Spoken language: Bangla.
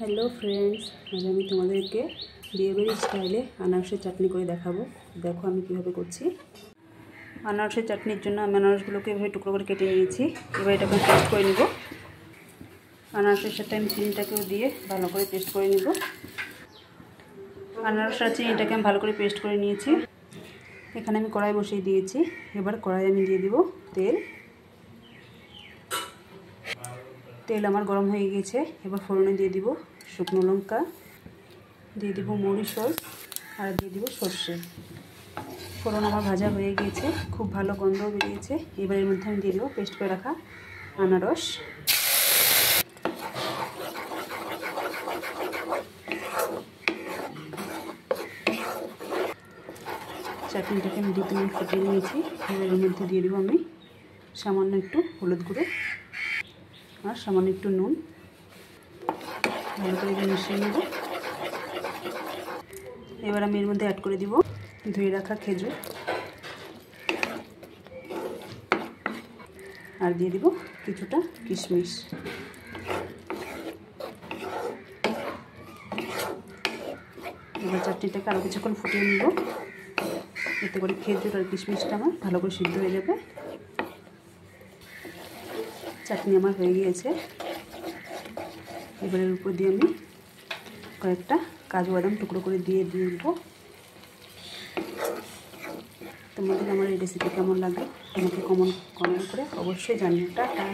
হ্যালো ফ্রেন্ডস, আজ আমি তোমাদেরকে বিয়েবাড়ি স্টাইলে আনারসের চাটনি করে দেখাবো। দেখো আমি কীভাবে করছি। আনারসের চাটনির জন্য আমি আনারসগুলোকে এভাবে টুকরো করে কেটে নিয়েছি। এবার এটাকে পেস্ট করে নেব। আনারসের সাথে আমি চিনিটাকেও দিয়ে ভালো করে পেস্ট করে নেব। আনারস আর চিনিটাকে আমি ভালো করে পেস্ট করে নিয়েছি। এখানে আমি কড়াই বসিয়ে দিয়েছি। এবার কড়াই আমি দিয়ে দিব তেল আমার গরম হয়ে গেছে। এবার ফোড়নে দিয়ে দিব শুকনো লঙ্কা, দিয়ে দিব মরিচ আর দিয়ে দিব সর্ষে। ফোড়ন আমার ভাজা হয়ে গিয়েছে, খুব ভালো গন্ধ বেরিয়েছে। এবার এর মধ্যে আমি দিয়ে দিব পেস্ট করে রাখা আনারস। চাটনিটাকে আমি 2 মিনিট ফুটিয়ে নিয়েছি। এবার এর মধ্যে দিয়ে দিব আমি সামান্য একটু হলুদ গুঁড়ো আর সামান্য একটু নুন। ভালো করে মিশিয়ে নেব। এবার আমি এর মধ্যে অ্যাড করে দিব ধুয়ে রাখা খেজুর আর দিয়ে দিব কিছুটা কিশমিশ। এবার চাটনিটাকে আরও কিছুক্ষণ ফুটিয়ে নেব, এতে করে খেজুর আর কিশমিশটা আমার ভালো করে সিদ্ধ হয়ে যাবে। চাটনি আমার হয়ে গিয়েছে। এবারের উপর দিয়ে আমি কয়েকটা কাজু বাদাম টুকরো করে দিয়ে দিব। তোমাদের আমার এই রেসিপি কেমন লাগে আমাকে কমেন্ট করে অবশ্যই জানিও। টাটা।